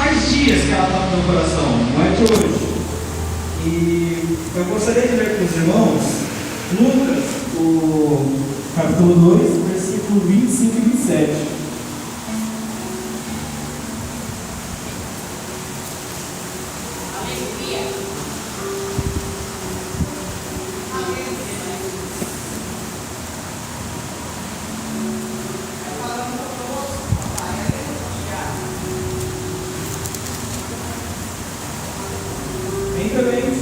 faz dias que ela está no meu coração, não é de hoje. E eu gostaria de ler com os irmãos Lucas, o capítulo 2, versículo 25 e 27.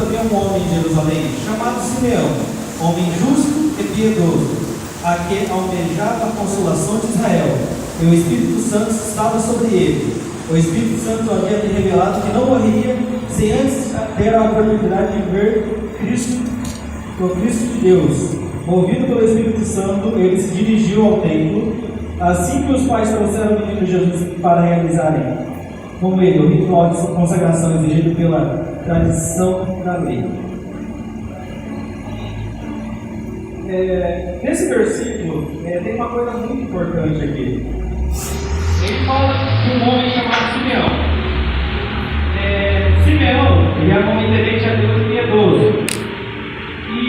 Havia um homem em Jerusalém chamado Simeão, homem justo e piedoso, a que almejava a consolação de Israel, e o Espírito Santo estava sobre ele. O Espírito Santo havia lhe revelado que não morreria sem antes ter a oportunidade de ver o Cristo de Deus. Movido pelo Espírito Santo, ele se dirigiu ao templo, assim que os pais trouxeram o menino Jesus para realizarem com ele o ritual de consagração exigido pela tradição da lei. Nesse versículo tem uma coisa muito importante aqui. Ele fala de um homem chamado Simeão. Simeão, ele era um homem temente a Deus e piedoso. E,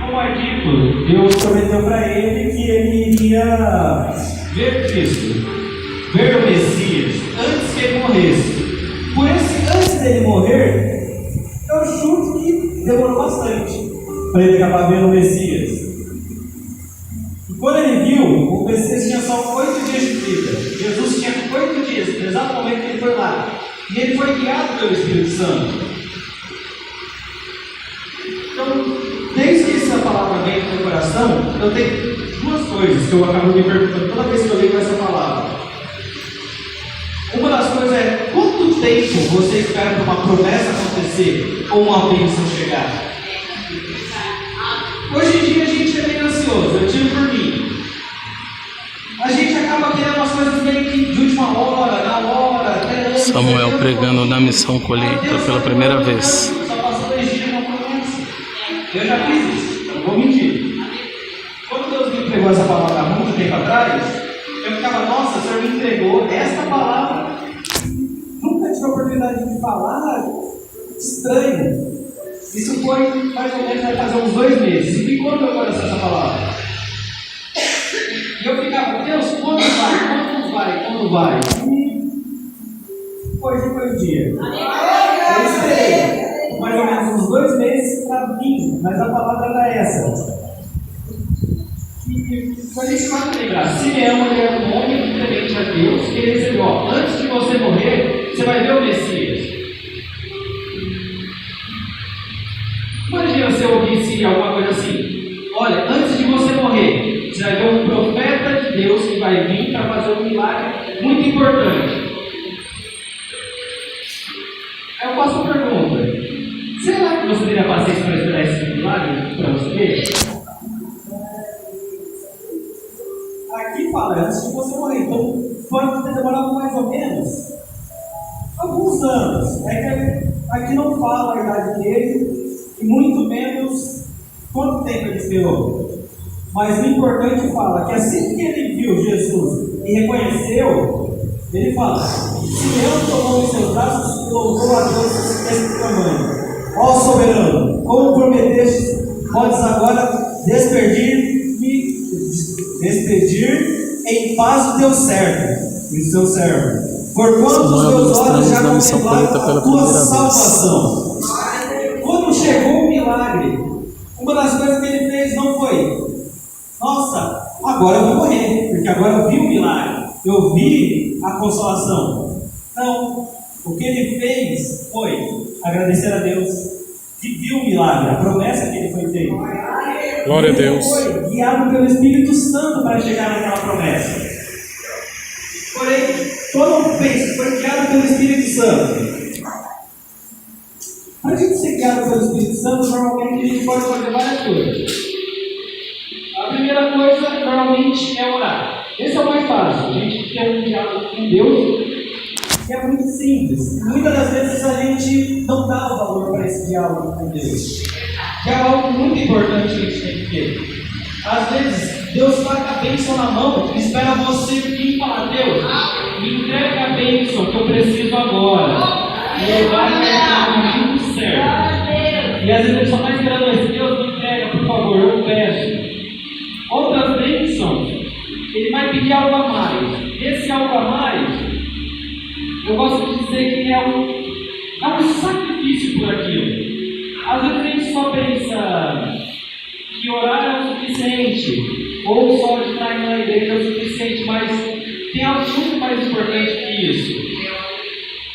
como é dito, Deus prometeu para ele que ele iria ver Cristo, ver o Messias, antes que ele morresse. Por esse, antes dele morrer, eu chuto que demorou bastante para ele acabar vendo o Messias. E quando ele viu, o Messias tinha só 8 dias de vida. Jesus tinha 8 dias, no exato momento que ele foi lá. E ele foi guiado pelo Espírito Santo. Então, desde que essa palavra vem no meu coração, eu tenho duas coisas que eu acabo me perguntando toda vez que eu leio essa palavra. Uma das coisas é: quanto tempo você espera para uma promessa acontecer ou uma bênção chegar? Hoje em dia a gente é bem ansioso, eu tiro por mim. A gente acaba querendo as coisas meio que de última hora, na hora, até antes. Samuel pregando na missão colheita pela primeira vez. Só passou 2 dias uma promessa. Eu já fiz isso, não vou mentir. Quando Deus me entregou essa palavra há muito tempo atrás, eu ficava: nossa, o Senhor me entregou esta palavra. Nunca tive a oportunidade de falar. Estranho. Isso foi mais ou menos, vai fazer uns 2 meses. E ficou no meu coração essa palavra. E eu ficava: Deus, quando vai? Quando vai? Quando vai? E foi o dia. Eu esperei mais ou menos uns 2 meses para vir, mas a palavra era essa. E quando a gente vai lembrar, Simeão, ele era um homem diferente a Deus, que ele recebeu: antes de você morrer, você vai ver o Messias. Imagina se eu ouvisse alguma coisa assim: olha, antes de você morrer, você vai ver um profeta de Deus que vai vir para fazer um milagre muito importante. Aí eu faço a pergunta: será que você teria paciência para esperar esse milagre para você ver? Aqui fala, antes de você morrer. Então, pode ter demorado mais ou menos alguns anos. Aqui não fala a idade dele, e muito menos quanto tempo ele esperou. Mas o importante fala que assim que ele viu Jesus e reconheceu, ele fala: Simeão tomou em seus braços e louvou a Deus exclamando: ó soberano, como prometeste, podes agora despedir em paz o teu servo e o seu servo, porquanto os meus olhos já contemplaram a tua salvação. Quando chegou o milagre, uma das coisas que ele fez não foi: nossa, agora eu vou morrer, porque agora eu vi o milagre, eu vi a consolação. Não, o que ele fez foi agradecer a Deus que viu o milagre, a promessa que ele foi feito. Glória a Deus. Ele foi guiado pelo Espírito Santo para chegar naquela promessa. Porém, quando fez, foi guiado pelo Espírito Santo. Para a gente ser guiado pelo Espírito Santo, normalmente a gente pode fazer várias coisas. A primeira coisa, normalmente, é orar. Esse é o mais fácil. A gente tem um diálogo com Deus, que é muito simples. Muitas das vezes a gente não dá o valor para esse diálogo com Deus, que é algo muito importante que a gente tem que ter. Às vezes, Deus está com a bênção na mão e espera você vir e falar: Deus, me entrega a bênção que eu preciso às vezes ele só está esperando esse Deus me entrega, por favor, eu peço. Outras bênçãos, ele vai pedir algo a mais. Esse algo a mais, eu gosto de dizer que é um sacrifício por aquilo. Às vezes a gente só pensa que orar é o suficiente, ou só de estar na igreja é o suficiente, mas tem algo muito mais importante que isso,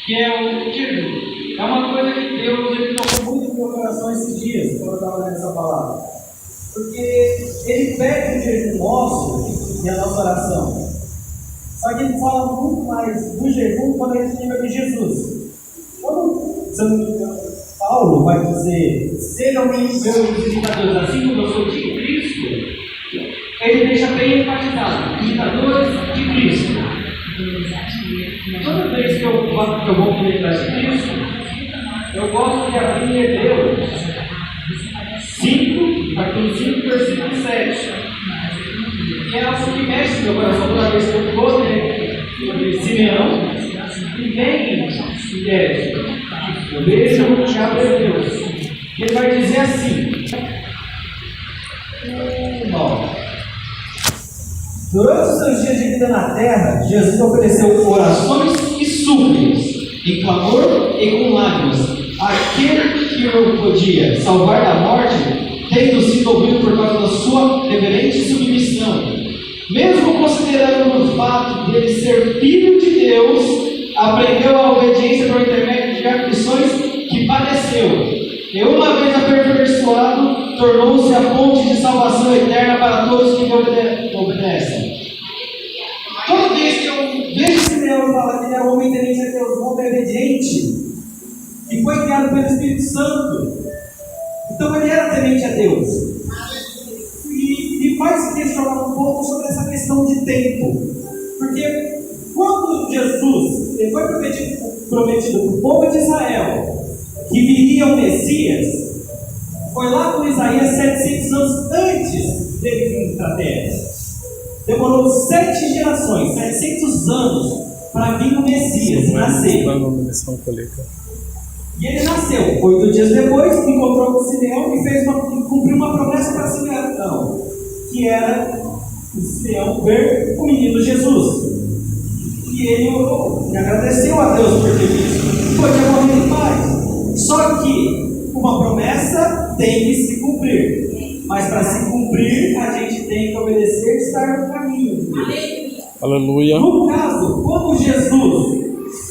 que é o jejum. É uma coisa que Deus ele tocou muito no meu coração esses dias, quando eu estava lendo essa palavra. Porque ele pede o jejum nosso e a nossa oração. Só que ele fala muito mais do jejum quando ele lembra de Jesus. Quando Paulo vai dizer, sejam meus imitadores, assim como eu sou de Cristo, ele deixa bem enfatizado, imitadores de Cristo. Toda vez que eu vou me lembrar de Cristo, eu gosto de abrir Hebreus 5, capítulo 5, versículo 7. Que é algo que mexe no meu coração toda vez que eu estou sobre Simeão e vem Edson. Eu vejo e abro Hebreus. Ele vai dizer assim: durante os seus dias de vida na terra, Jesus ofereceu orações e súplicas, em clamor e com lágrimas, àquele que o podia salvar da morte, tendo sido ouvido por causa da sua reverente submissão. Mesmo considerando o fato de ele ser filho de Deus, aprendeu a obediência por intermédio de aflições que padeceu. E uma vez aperfeiçoado, tornou-se a ponte de salvação eterna para todos que lhe obedecem. Toda vez que eu vejo Simeão falar que ele é um homem temente a Deus, um homem obediente, que foi criado pelo Espírito Santo, então ele era temente a Deus. E me faz questionar um pouco sobre essa questão de tempo. Porque quando Jesus ele foi prometido para o povo de Israel que viria o Messias, foi lá com Isaías 700 anos antes dele vir para a terra. Demorou 7 gerações, 700 anos para vir o Messias nascer. E ele nasceu. 8 dias depois, encontrou com Simeão e cumpriu uma promessa para Simeão, que era Simeão ver o menino Jesus. E ele orou e agradeceu a Deus por ter visto. Foi de morrer em paz. Só que uma promessa tem que se cumprir. Mas para se cumprir, a gente tem que obedecer e estar no caminho de Deus. Aleluia. No caso, quando Jesus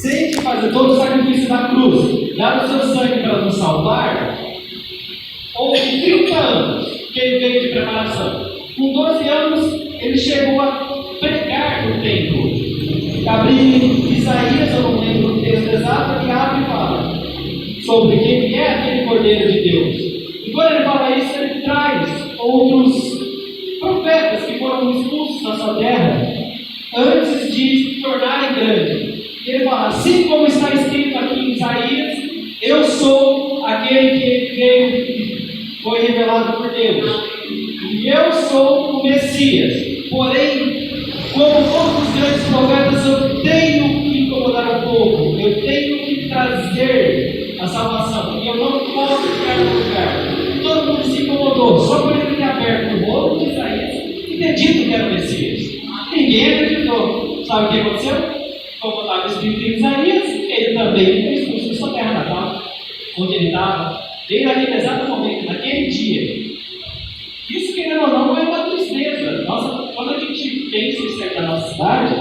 tem que fazer todo o sacrifício da cruz, dar o seu sangue para nos salvar, houve 30 anos que ele veio de preparação. Com 12 anos, ele chegou a pregar no templo. Abrir Isaías, eu não lembro o texto exato, ele abre e fala sobre quem é aquele Cordeiro de Deus. E quando ele fala isso, ele traz outros profetas que foram expulsos da sua terra antes de se tornarem grandes. E ele fala, assim como está escrito aqui em Isaías, eu sou aquele que veio e foi revelado por Deus. E eu sou o Messias. Porém, como todos os grandes profetas, eu tenho que incomodar o povo. Eu tenho que trazer a salvação. E eu não posso ficar no lugar. Todo mundo se incomodou. Só por ele ter aberto o rolo de Isaías e ter dito que era o Messias. Ninguém acreditou. Sabe o que aconteceu? Como estava escrito em Isaías, ele também foi expulso da sua terra natal, onde ele estava, desde aquele exato momento, naquele dia. Isso, querendo ou não, é uma tristeza. Nossa, quando a gente pensa em sair da nossa cidade,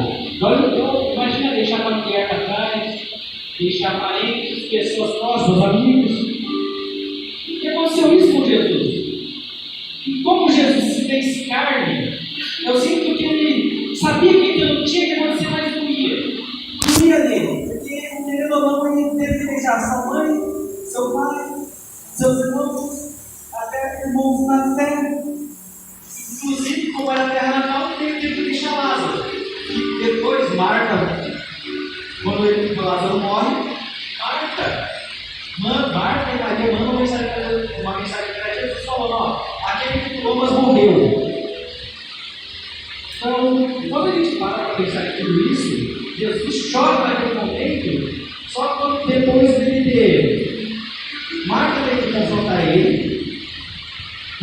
imagina deixar a familiar para trás, deixar parentes, pessoas próximas, amigos. E aconteceu isso com Jesus. E como Jesus se fez carne, eu sinto que ele sabia que aquilo tinha que acontecer, mas não ia. Não ia dele, porque querendo ou não, ele teve que deixar sua mãe, seu pai, seus irmãos, até irmãos na fé. Inclusive, como era a terra natal, ele teve que deixar Lázaro. E depois, Marta, quando Lázaro morre, Marta e Maria mandam uma mensagem para Jesus falando, ó, aquele que pulou, mas morreu. Então, quando a gente para pensar em tudo isso, Jesus chora naquele momento, só quando depois dele ter Marta tem que confrontar ele,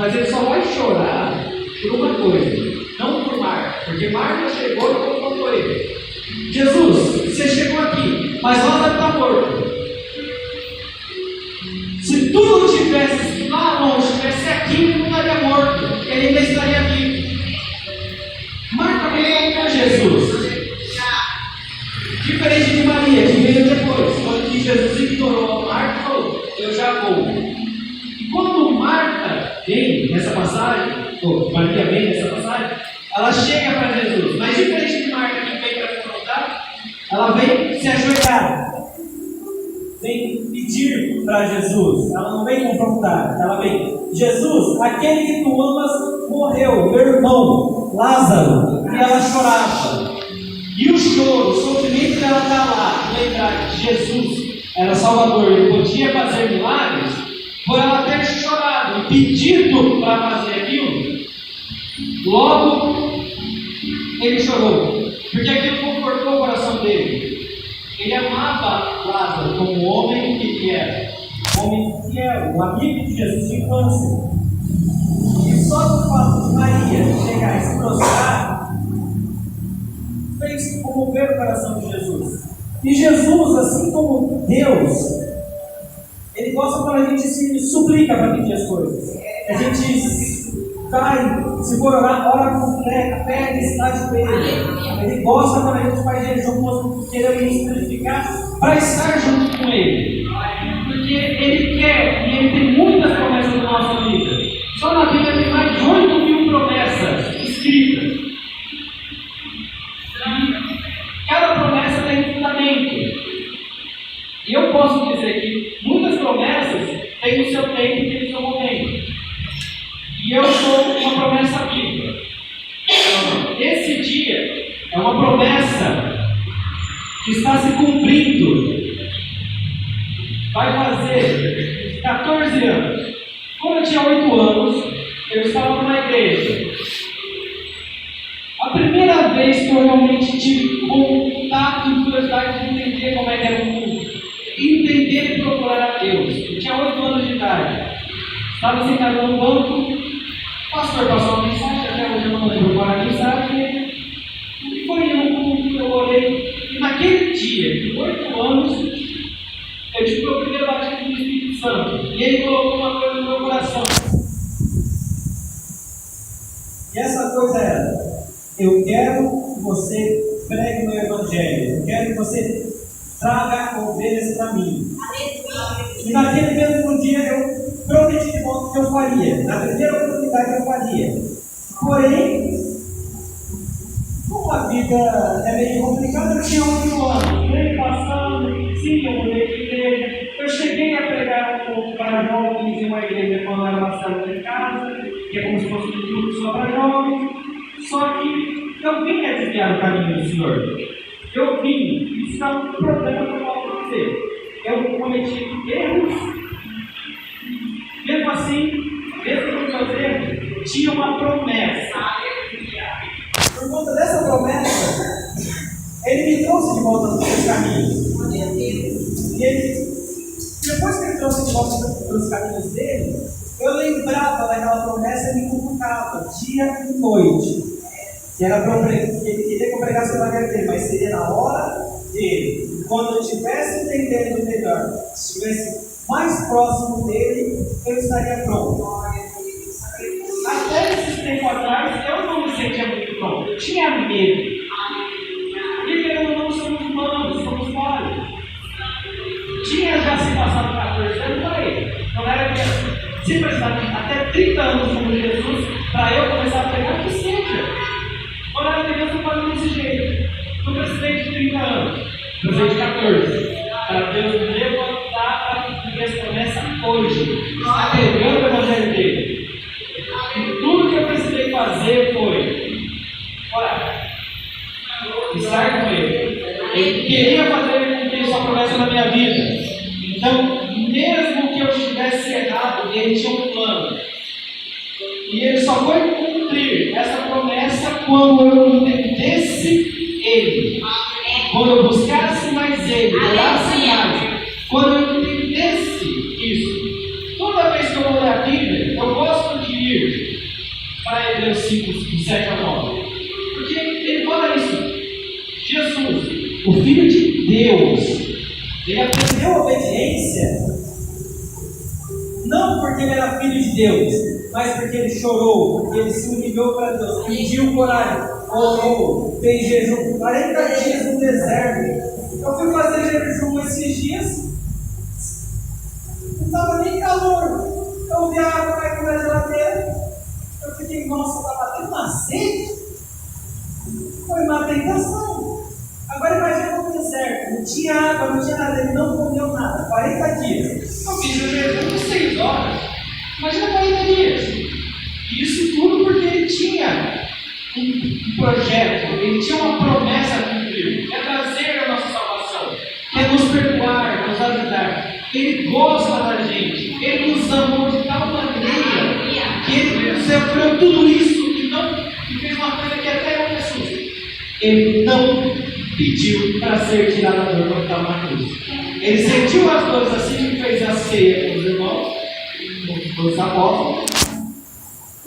Mas ele só vai chorar por uma coisa, não por Marta, porque Marta chegou e confrontou ele. Jesus, você chegou aqui, mas Lázaro está morto. Se tu não estivesse lá longe, estivesse aqui, ele não estaria morto, ele ainda estaria vivo. Marta veio com Jesus. Diferente de Maria, que veio depois, quando Jesus ignorou a Marta e falou, eu já vou. E quando Marta vem nessa passagem, ou Maria vem nessa passagem, ela chega para Jesus, mas diferente de Marta que vem para confrontar, ela vem se ajoelhar, vem pedir para Jesus, ela não vem confrontar, ela vem, Jesus, aquele que tu amas morreu, meu irmão, Lázaro, e ela chorava. E o choro, o sofrimento dela está lá, lembrar que Jesus era Salvador, ele podia fazer milagres, por ela ter chorado e pedido para fazer aquilo, logo ele chorou, porque aquilo confortou o coração dele. Ele amava Lázaro como homem que ele era, um homem fiel, um amigo de Jesus de infância. E só por fato de Maria chegar e se prostrar, fez comover o coração de Jesus. E Jesus, assim como Deus, ele gosta quando a gente se suplica para pedir as coisas. A gente vai, se for orar, ora com fé, pede, está de joelho. Ele gosta quando a gente faz jejum, nós queremos nos purificar para estar junto com ele. Porque ele quer, e ele tem muitas promessas na nossa vida. Só na Bíblia tem mais de 8.000 promessas escritas. Cada promessa tem um fundamento. E eu posso dizer que muitas promessas têm o seu tempo e o seu momento. E eu sou uma promessa viva. Esse dia é uma promessa que está se cumprindo. Vai fazer 14 anos. Quando eu tinha 8 anos, eu estava numa igreja. A primeira vez que eu realmente tive contato e curiosidade de entender como é que era o mundo, entender e procurar a Deus. Eu tinha 8 anos de idade. Estava sentado no banco, o pastor passou uma mensagem, até hoje eu não lembro qual era a mensagem, e foi um culto que eu orei. E naquele dia, de 8 anos, eu tive o meu primeiro batismo do Espírito Santo. E ele colocou uma coisa no meu coração. E essa coisa era: eu quero que você pregue o meu evangelho. Eu quero que você traga ovelhas para mim. E naquele mesmo dia eu prometi de volta que eu faria. Na primeira oportunidade eu faria. Porém, como a vida é meio complicada, eu tinha 8 anos. Veio passando, sim, eu mudei de igreja. Eu cheguei a pregar um pouco para jovens em uma igreja quando era uma célula de casa, que é como se fosse um culto só para jovens. Só que eu vim a desviar o caminho do Senhor. Eu vim, isso é um problema que eu posso dizer. Eu cometi erros, mesmo assim, mesmo com meus erros, tinha uma promessa. Por conta dessa promessa, ele me trouxe de volta para os caminhos. E ele, depois que ele trouxe de volta para os caminhos dele, eu lembrava daquela promessa e me convocava dia e noite. Que era para ele queria que eu pregasse o evangelho dele, mas seria na hora dele. Quando eu estivesse entendendo melhor, estivesse mais próximo dele, eu estaria pronto. Até esse tempo atrás, eu não me sentia muito pronto. Eu tinha medo. E querendo ou não, somos humanos, somos falhos. Tinha já se passado 14 anos, falei, quando era criança, se precisar até 30 anos como Jesus, para eu começar a pregar, que seja. Quando era criança, eu falei desse jeito. Não precisei de 30 anos, precisei de 14. Para Deus me levantar para cumprir essa promessa hoje. Está pregando o evangelho dele. E tudo que eu precisei fazer foi orar, estar com ele. Ele queria fazer cumprir sua promessa na minha vida. Então, mesmo que eu estivesse errado, ele tinha um plano. E ele só foi cumprir essa promessa quando eu entendesse ele. Quando eu buscasse mais ele, orasse mais. Quando eu entendesse isso. Toda vez que eu vou ler a Bíblia, eu gosto de ir para Hebreus 5, de 7 a 9? Porque ele fala isso. Jesus, o Filho de Deus, ele aprendeu a obediência não porque ele era filho de Deus, mas porque ele chorou, porque ele se humilhou para Deus, pediu coragem, orou, fez jejum, 40 dias no deserto. Eu fui fazer jejum esses dias, não estava nem calor. Eu vi a água caindo na geladeira, eu fiquei, nossa, está batendo uma sede? Foi uma tentação. Agora imagina no deserto, não tinha água, não tinha nada, ele não comeu nada, 40 dias. Eu fiz o jejum de 6 horas, imagina 40 dias. E isso tudo porque ele tinha um projeto, ele tinha uma promessa a cumprir, é trazer a nossa salvação, é nos perdoar, nos ajudar. Ele gosta da gente, ele nos amou de tal maneira que ele sofreu tudo isso e fez uma coisa que até eu me assusto. Ele não pediu para ser tirado da dor quando estava na cruz. Ele sentiu as dores assim que fez a ceia com os irmãos, com os apóstolos,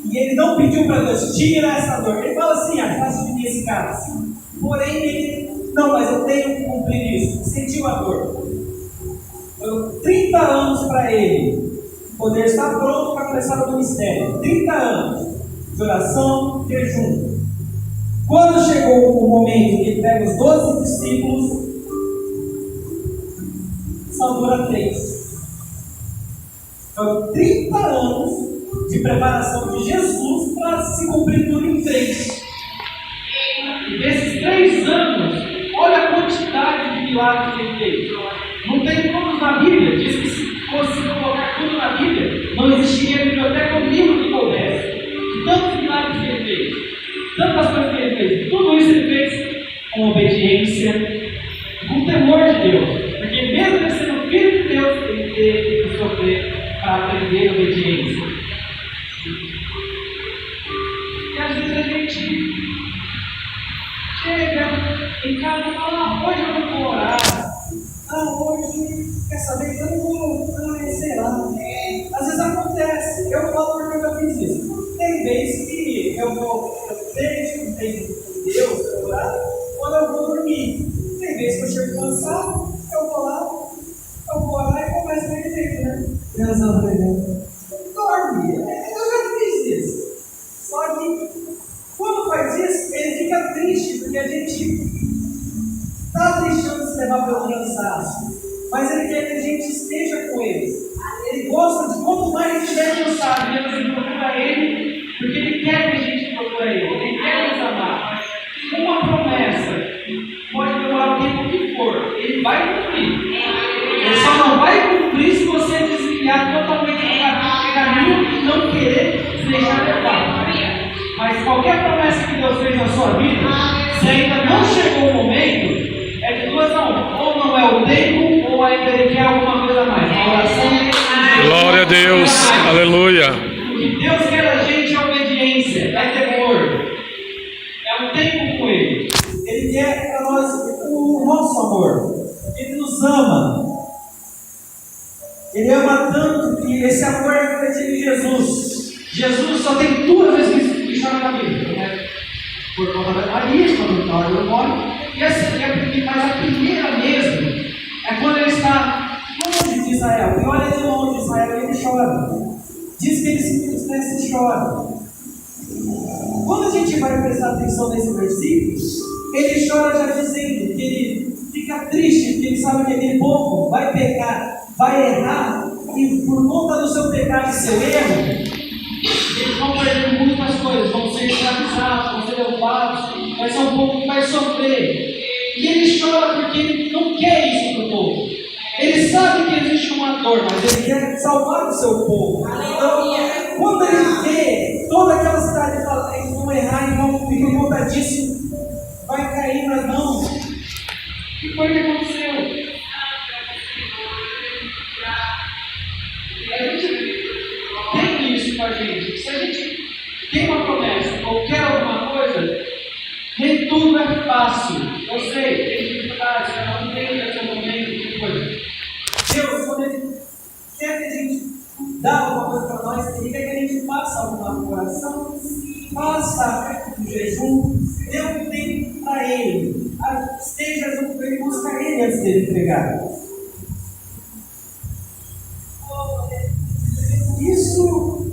e ele não pediu para Deus tirar essa dor. Ele fala assim: faça de mim esse cálice. Porém, ele, não, mas eu tenho que cumprir isso. Sentiu a dor. Foram 30 anos para ele poder estar pronto para começar o ministério. 30 anos de oração, jejum. Quando chegou o momento que ele pega os 12 discípulos, só dura 3. Foram 30 anos de preparação de Jesus para se cumprir tudo em 3. E desses 3 anos, olha a quantidade de milagres que ele fez. Não tem todos na Bíblia. Diz que se fosse colocar tudo na Bíblia, não existiria biblioteca ou livro que coubesse. De tantos milagres que ele fez, tantas coisas que ele fez, tudo isso ele fez com obediência, com temor de Deus. Porque mesmo ele sendo filho de Deus, ele teve que sofrer para aprender obediência. E às vezes a gente chega em casa e fala: hoje eu não vou orar. Hoje, quer saber, eu não vou, sei lá. Às vezes acontece, eu falo porque eu já fiz isso. Tem vezes que eu deixo, tem Deus para orar, quando eu vou dormir. Tem vezes que eu chego cansado, eu vou lá, eu vou orar e começo a direito, né? Deus abençoe. Dorme, eu já fiz isso. Só que, quando faz isso, ele fica triste, porque a gente está deixando se levar pelo cansaço, mas ele quer que a gente esteja com ele. Ele gosta de quanto mais ele estiver cansado, ele procura ele, porque ele quer que a gente procure ele quer nos amar. Uma promessa pode demorar o tempo que for, ele vai cumprir. Ele só não vai cumprir se você desviar totalmente do caminho e não querer se deixar levar. Mas qualquer promessa que Deus fez na sua vida, se ainda não chegou o momento, é de duas não. Ou não é o tempo, ou ainda ele quer alguma coisa a mais. A oração. Glória a Deus. Aleluia. O que Deus quer da gente é obediência, é temor. É um tempo com Ele. Ele quer para nós o nosso amor. Ele nos ama. Ele ama tanto que esse amor é refletido em Jesus. Jesus só tem 2 vezes que chora na Bíblia, né? Por conta da Maria, quando está no memória. Mas a primeira mesmo é quando ele está longe de Israel. E olha de longe de Israel e ele chora. Diz que ele simplesmente chora. Quando a gente vai prestar atenção nesse versículo, ele chora já dizendo que ele fica triste, porque ele sabe que aquele povo vai pecar, vai errar, e por conta do seu pecado e seu erro, eles vão perder muitas coisas, vão ser escravizados, vão ser derrubados, vai ser um povo que vai sofrer. E ele chora porque ele não quer isso para o povo. Ele sabe que existe uma dor, mas ele quer salvar o seu povo. Então, quando ele vê toda aquela cidade fala, eles vão errar e vão por conta disso, vai cair nas mãos. E foi o que aconteceu. A gente tem isso com a gente. Se a gente tem uma promessa ou quer alguma coisa, nem tudo é fácil. Eu sei, tem dificuldades, cada um tem o seu momento, tem coisa. Deus, quando Ele quer que a gente dá alguma coisa para nós, Ele quer que a gente faça alguma oração, ser entregado. Isso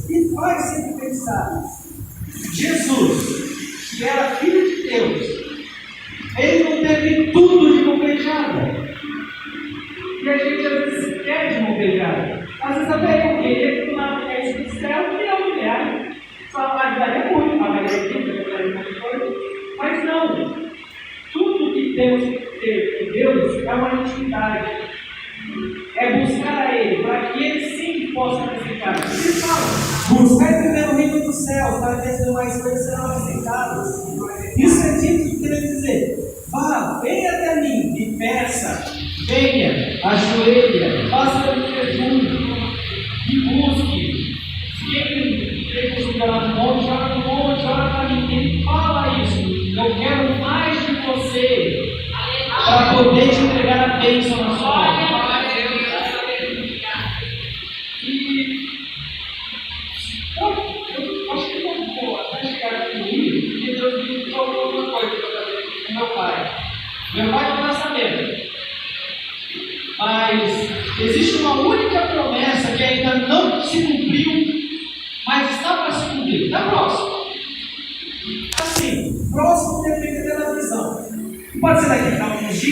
me faz sempre pensar. Jesus, que era filho de Deus, ele não teve tudo de mão beijada. E a gente às vezes quer de mão beijada. Às vezes até eu queria que do lado que é do céu, que é o mulher. Só ajudaria muito, pagaria aqui, pagaria um monte de coisa. Mas não. Tudo que temos que ter em Deus é uma intimidade. É buscar a Ele, para que Ele sim possa acrescentar. Ele fala, buscar primeiro o reino dos céus, para que as demais coisas serão acrescentadas. Isso é dito, quer dizer, vá, venha até mim e peça, venha, ajoelha, faça o jejum e busque. Se ele tem costume lá no monte, ora para mim. Ele fala isso. Eu quero mais de você para poder te entregar a bênção na sua vida. E eu acho que eu vou até chegar aqui no livro, porque Deus me falou uma coisa para fazer com meu pai. Meu pai não está sabendo. Mas existe uma única promessa que ainda não se cumpriu, mas está para se cumprir. Está próximo. Assim, próximo depende da visão. Pode ser daqui a alguns dias.